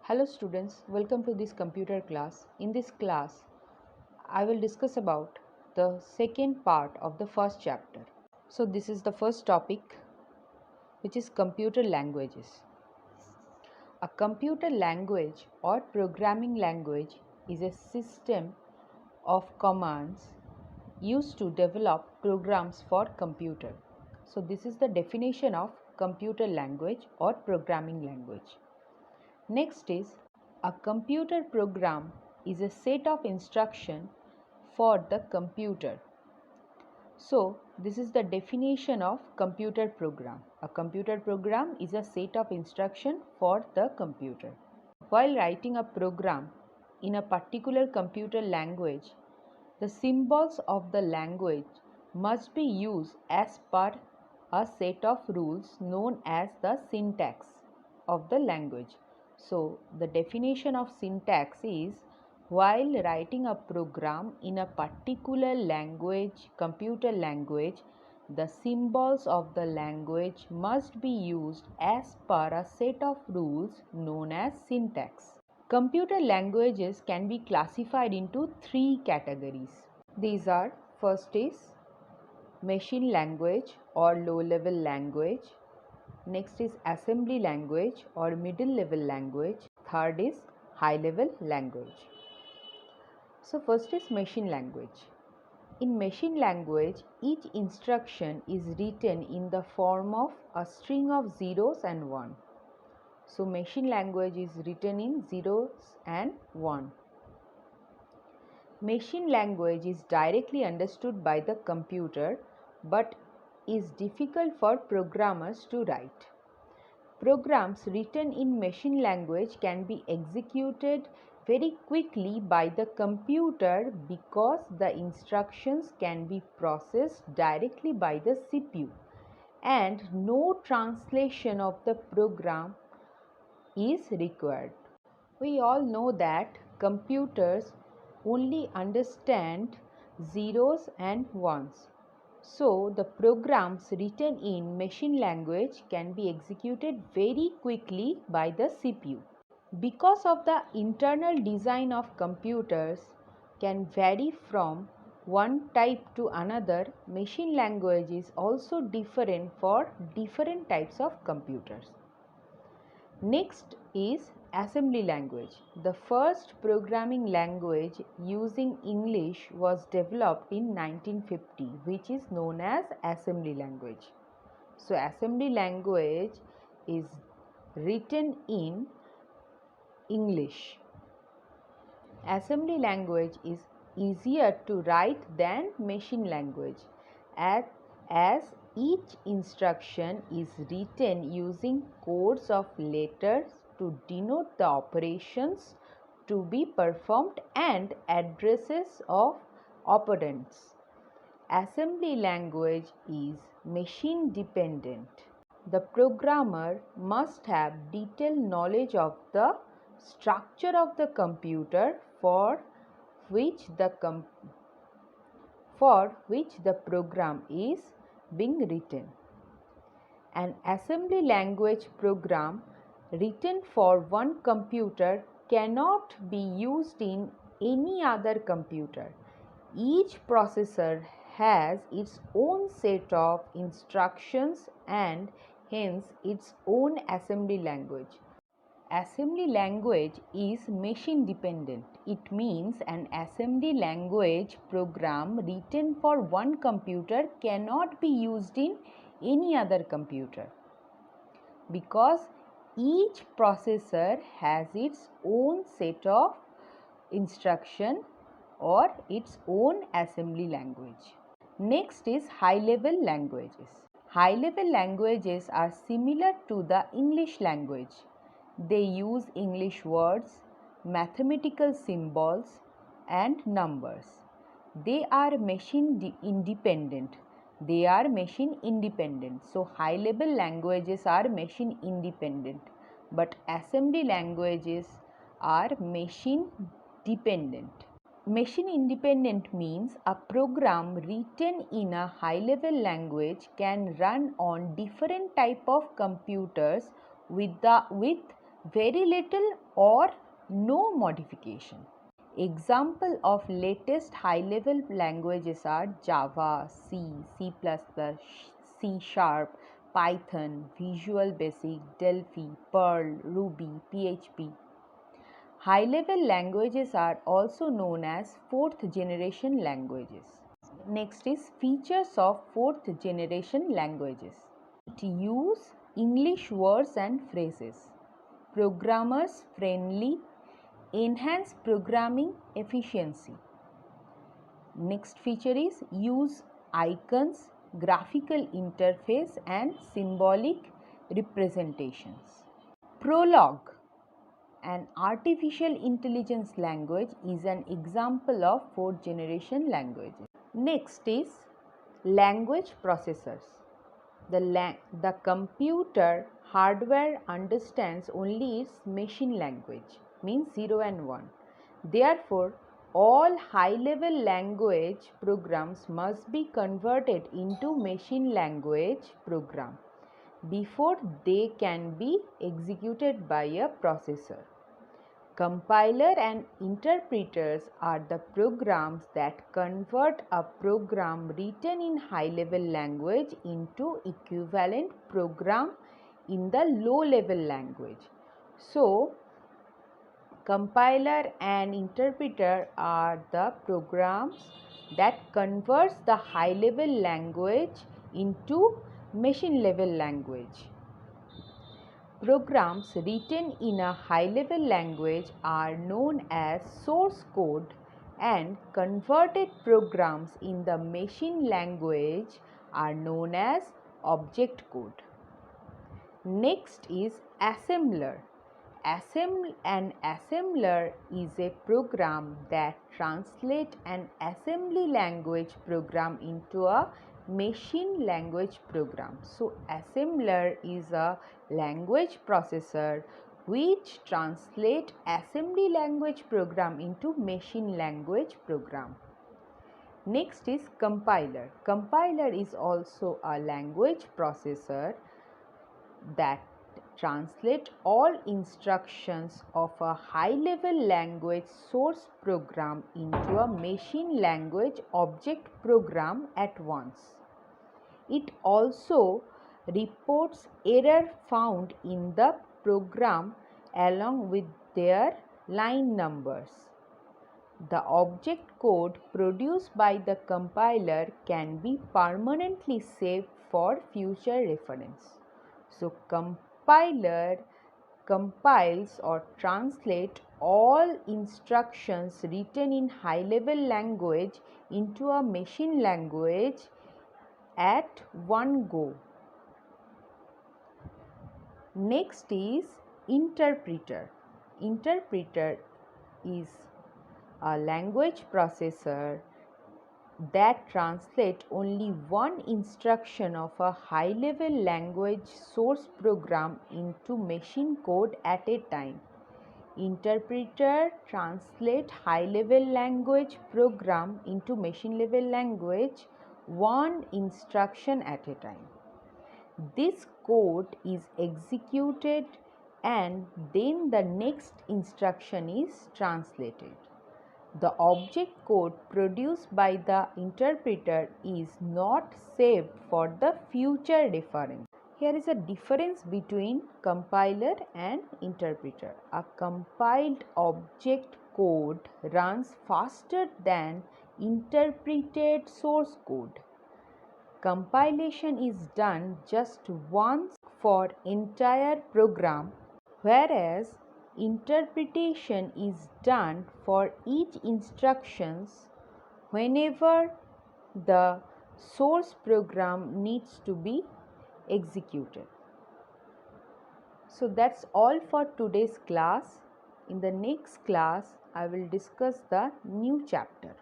Hello students, welcome to this computer class. In this class, I will discuss about the second part of the first chapter. So this is the first topic, which is computer languages. A computer language or programming language is a system of commands used to develop programs for computer. So this is the definition of computer language or programming language. Next is a computer program is a set of instruction for the computer. So this is the definition of computer program. A computer program is a set of instruction for the computer. While writing a program in a particular computer language, the symbols of the language must be used as per a set of rules known as the syntax of the language. So, the definition of syntax is while writing a program in a particular language, computer language, the symbols of the language must be used as per a set of rules known as syntax. Computer languages can be classified into three categories. These are: first is machine language or low level language, next is assembly language or middle level language, third is high level language. So first is machine language. In machine language, each instruction is written in the form of a string of zeros and one. So machine language is written in zeros and one. Machine language is directly understood by the computer but is difficult for programmers to write. Programs written in machine language can be executed very quickly by the computer because the instructions can be processed directly by the CPU and no translation of the program is required. We all know that computers only understand zeros and ones. So, the programs written in machine language can be executed very quickly by the CPU. Because of the internal design of computers can vary from one type to another, machine language is also different for different types of computers. Next is assembly language. The first programming language using English was developed in 1950, which is known as assembly language. So assembly language is written in English. Assembly language is easier to write than machine language as each instruction is written using codes of letters to denote the operations to be performed and addresses of operands. Assembly language is machine dependent. The programmer must have detailed knowledge of the structure of the computer for which the program is being written. An assembly language program written for one computer cannot be used in any other computer. Each processor has its own set of instructions and hence its own assembly language. Assembly language is machine dependent. It means an assembly language program written for one computer cannot be used in any other computer because each processor has its own set of instruction or its own assembly language. Next is high level languages. High level languages are similar to the English language. They use English words, mathematical symbols and numbers. They are machine independent. So high level languages are machine independent, but assembly languages are machine dependent. Machine independent means a program written in a high level language can run on different type of computers with very little or no modification. Example of latest high-level languages are Java, C, C++, C Sharp, Python, Visual Basic, Delphi, Perl, Ruby, PHP. High-level languages are also known as fourth-generation languages. Next is features of fourth-generation languages. It uses English words and phrases. Programmers friendly, enhance programming efficiency. Next feature is use icons, graphical interface and symbolic representations. Prolog, an artificial intelligence language, is an example of fourth generation languages. Next is language processors. The computer hardware understands only its machine language, means 0 and 1. Therefore, all high-level language programs must be converted into machine language program before they can be executed by a processor. Compiler and interpreters are the programs that convert a program written in high-level language into equivalent program in the low-level language. So, compiler and interpreter are the programs that converts the high-level language into machine-level language. Programs written in a high-level language are known as source code, and converted programs in the machine language are known as object code. Next is assembler. An assembler is a program that translates an assembly language program into a machine language program. So, assembler is a language processor which translates assembly language program into machine language program. Next is compiler. Compiler is also a language processor that translate all instructions of a high-level language source program into a machine language object program at once. It also reports error found in the program along with their line numbers. The object code produced by the compiler can be permanently saved for future reference. So, compiler compiles or translates all instructions written in high-level language into a machine language at one go. Next is interpreter. Interpreter is a language processor that translates only one instruction of a high-level language source program into machine code at a time. Interpreter translates high-level language program into machine-level language one instruction at a time. This code is executed and then the next instruction is translated. The object code produced by the interpreter is not saved for the future reference. Here is a difference between compiler and interpreter. A compiled object code runs faster than interpreted source code. Compilation is done just once for entire program, whereas interpretation is done for each instructions whenever the source program needs to be executed. So that's all for today's class. In the next class, I will discuss the new chapter.